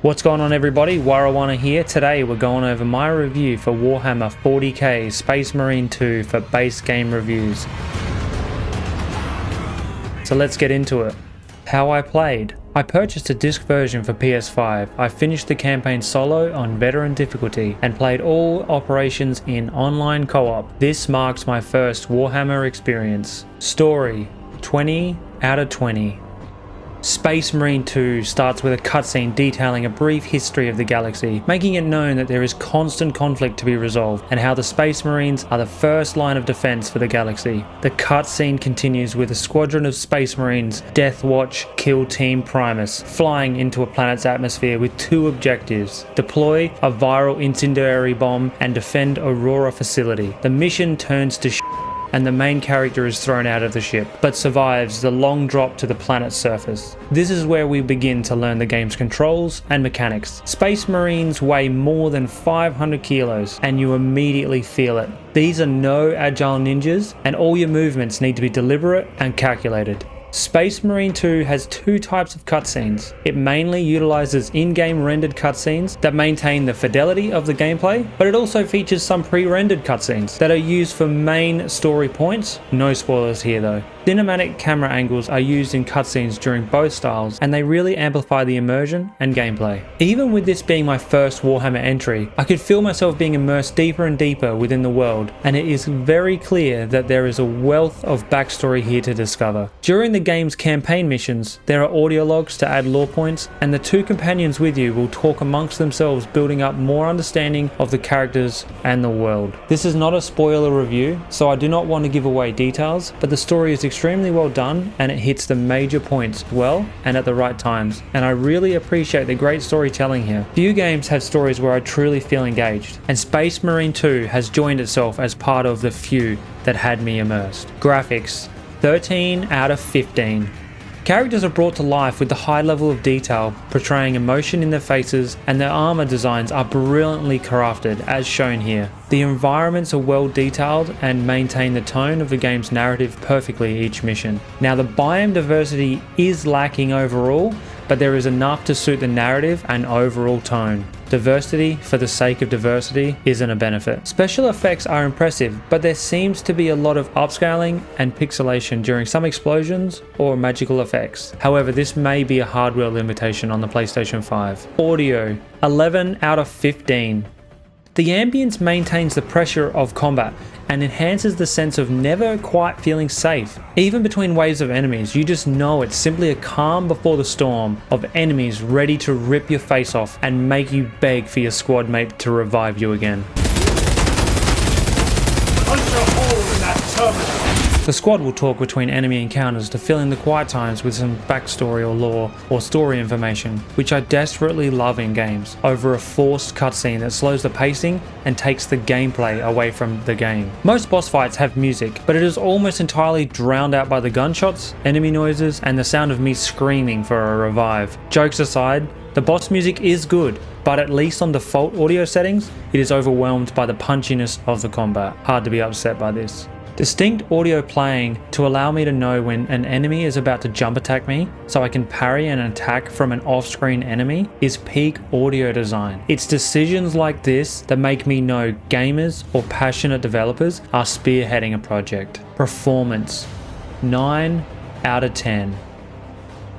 What's going on, everybody? Warhammer here. Today we're going over my review for Warhammer 40k Space Marine 2 for base game reviews. So let's get into it. How I played. I purchased a disc version for PS5. I finished the campaign solo on veteran difficulty and played all operations in online co-op. This marks my first Warhammer experience. Story, 20 out of 20. Space Marine 2 starts with a cutscene detailing a brief history of the galaxy, making it known that there is constant conflict to be resolved and how the Space Marines are the first line of defense for the galaxy. The cutscene continues with a squadron of Space Marines, Death Watch Kill Team Primus, flying into a planet's atmosphere with two objectives: deploy a viral incendiary bomb and defend Aurora facility. The mission turns to and the main character is thrown out of the ship, but survives the long drop to the planet's surface. This is where we begin to learn the game's controls and mechanics. Space Marines weigh more than 500 kilos, and you immediately feel it. These are no agile ninjas, and all your movements need to be deliberate and calculated. Space Marine 2 has two types of cutscenes. It mainly utilizes in-game rendered cutscenes that maintain the fidelity of the gameplay, but it also features some pre-rendered cutscenes that are used for main story points. No spoilers here though. Cinematic camera angles are used in cutscenes during both styles, and they really amplify the immersion and gameplay. Even with this being my first Warhammer entry, I could feel myself being immersed deeper and deeper within the world, and it is very clear that there is a wealth of backstory here to discover. During the game's campaign missions, there are audio logs to add lore points, and the two companions with you will talk amongst themselves, building up more understanding of the characters and the world. This is not a spoiler review, so I do not want to give away details, but the story is extremely well done and it hits the major points well and at the right times, and I really appreciate the great storytelling here. Few games have stories where I truly feel engaged, and Space Marine 2 has joined itself as part of the few that had me immersed. Graphics, 13 out of 15. Characters are brought to life with the high level of detail, portraying emotion in their faces, and their armor designs are brilliantly crafted as shown here. The environments are well detailed and maintain the tone of the game's narrative perfectly each mission. Now, the biome diversity is lacking overall, but there is enough to suit the narrative and overall tone. Diversity for the sake of diversity isn't a benefit. Special effects are impressive, but there seems to be a lot of upscaling and pixelation during some explosions or magical effects. However, this may be a hardware limitation on the PlayStation 5. Audio, 11 out of 15. The ambience maintains the pressure of combat and enhances the sense of never quite feeling safe. Even between waves of enemies, you just know it's simply a calm before the storm of enemies ready to rip your face off and make you beg for your squad mate to revive you again. Punch a hole in that terminal. The squad will talk between enemy encounters to fill in the quiet times with some backstory or lore or story information, which I desperately love in games, over a forced cutscene that slows the pacing and takes the gameplay away from the game. Most boss fights have music, but it is almost entirely drowned out by the gunshots, enemy noises, and the sound of me screaming for a revive. Jokes aside, the boss music is good, but at least on default audio settings, it is overwhelmed by the punchiness of the combat. Hard to be upset by this. Distinct audio playing to allow me to know when an enemy is about to jump attack me so I can parry an attack from an off-screen enemy is peak audio design. It's decisions like this that make me know gamers or passionate developers are spearheading a project. Performance, 9 out of 10.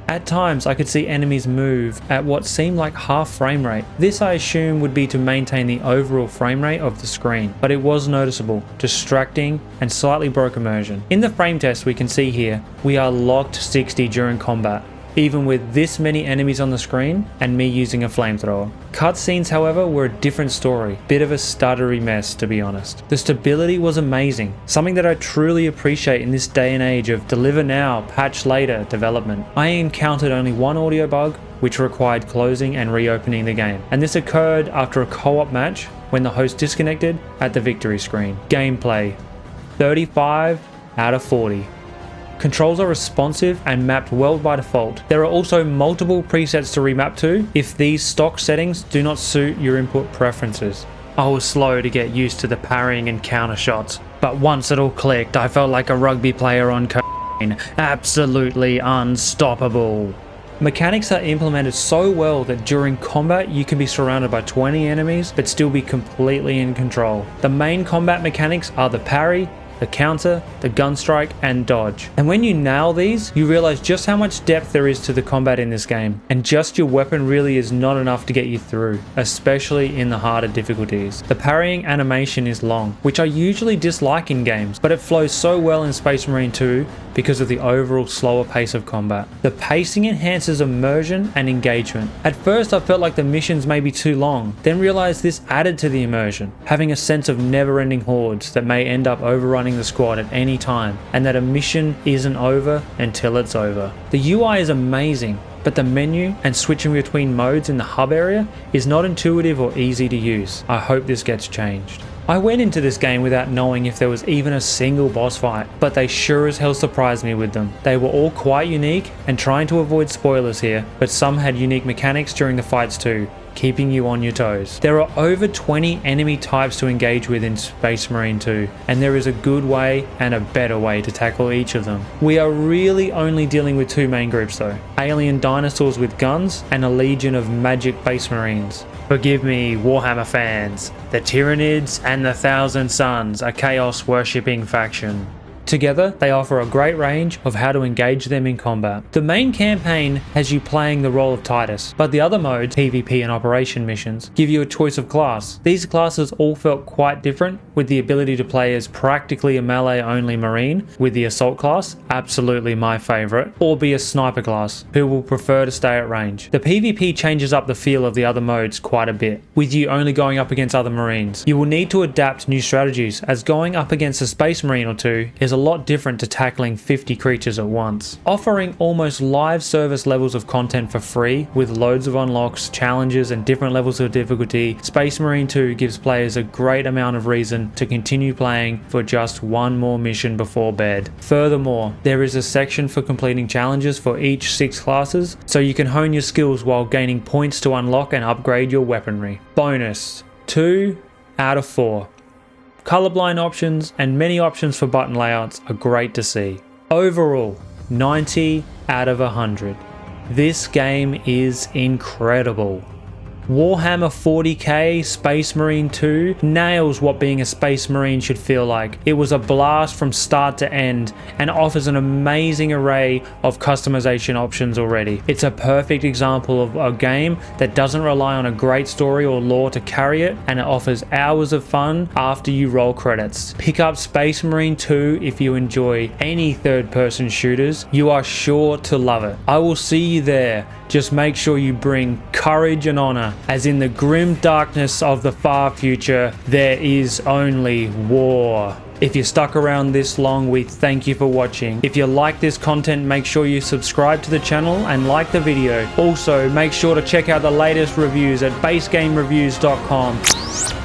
At times, I could see enemies move at what seemed like half frame rate. This I assume would be to maintain the overall frame rate of the screen, but it was noticeable, distracting, and slightly broke immersion. In the frame test we can see here, we are locked 60 during combat, even with this many enemies on the screen and me using a flamethrower. Cutscenes, however, were a different story. Bit of a stuttery mess, to be honest. The stability was amazing, something that I truly appreciate in this day and age of deliver now, patch later development. I encountered only one audio bug, which required closing and reopening the game, and this occurred after a co-op match when the host disconnected at the victory screen. Gameplay, 35 out of 40. Controls are responsive and mapped well by default. There are also multiple presets to remap to if these stock settings do not suit your input preferences. I was slow to get used to the parrying and counter shots, but once it all clicked, I felt like a rugby player on cocaine, absolutely unstoppable. Mechanics are implemented so well that during combat you can be surrounded by 20 enemies but still be completely in control. The main combat mechanics are the parry, the counter, the gun strike, and dodge. And when you nail these, you realize just how much depth there is to the combat in this game, and just your weapon really is not enough to get you through, especially in the harder difficulties. The parrying animation is long, which I usually dislike in games, but it flows so well in Space Marine 2 because of the overall slower pace of combat. The pacing enhances immersion and engagement. At first I felt like the missions may be too long, then realized this added to the immersion, having a sense of never-ending hordes that may end up overrunning the squad at any time, and that a mission isn't over until it's over. The UI is amazing, but the menu and switching between modes in the hub area is not intuitive or easy to use. I hope this gets changed. I went into this game without knowing if there was even a single boss fight, but they sure as hell surprised me with them. They were all quite unique, and trying to avoid spoilers here, but some had unique mechanics during the fights too, keeping you on your toes. There are over 20 enemy types to engage with in Space Marine 2, and there is a good way and a better way to tackle each of them. We are really only dealing with two main groups though, alien dinosaurs with guns and a legion of magic Space Marines. Forgive me, Warhammer fans, the Tyranids and the Thousand Suns, a chaos worshipping faction. Together, they offer a great range of how to engage them in combat. The main campaign has you playing the role of Titus, but the other modes, PvP and Operation missions, give you a choice of class. These classes all felt quite different, with the ability to play as practically a melee-only Marine, with the Assault class, absolutely my favourite, or be a Sniper class, who will prefer to stay at range. The PvP changes up the feel of the other modes quite a bit, with you only going up against other Marines. You will need to adapt new strategies, as going up against a Space Marine or two is a lot different to tackling 50 creatures at once. Offering almost live service levels of content for free with loads of unlocks, challenges and different levels of difficulty, Space Marine 2 gives players a great amount of reason to continue playing for just one more mission before bed. Furthermore, there is a section for completing challenges for each 6 classes, so you can hone your skills while gaining points to unlock and upgrade your weaponry. Bonus: 2 out of 4. Colorblind options and many options for button layouts are great to see. Overall, 90 out of 100. This game is incredible. Warhammer 40k Space Marine 2 nails what being a Space Marine should feel like. It was a blast from start to end and offers an amazing array of customization options already. It's a perfect example of a game that doesn't rely on a great story or lore to carry it, and it offers hours of fun after you roll credits. Pick up Space Marine 2 if you enjoy any third-person shooters. You are sure to love it. I will see you there. Just make sure you bring courage and honor, as in the grim darkness of the far future, there is only war. If you stuck around this long, we thank you for watching. If you like this content, make sure you subscribe to the channel and like the video. Also, make sure to check out the latest reviews at basegamereviews.com.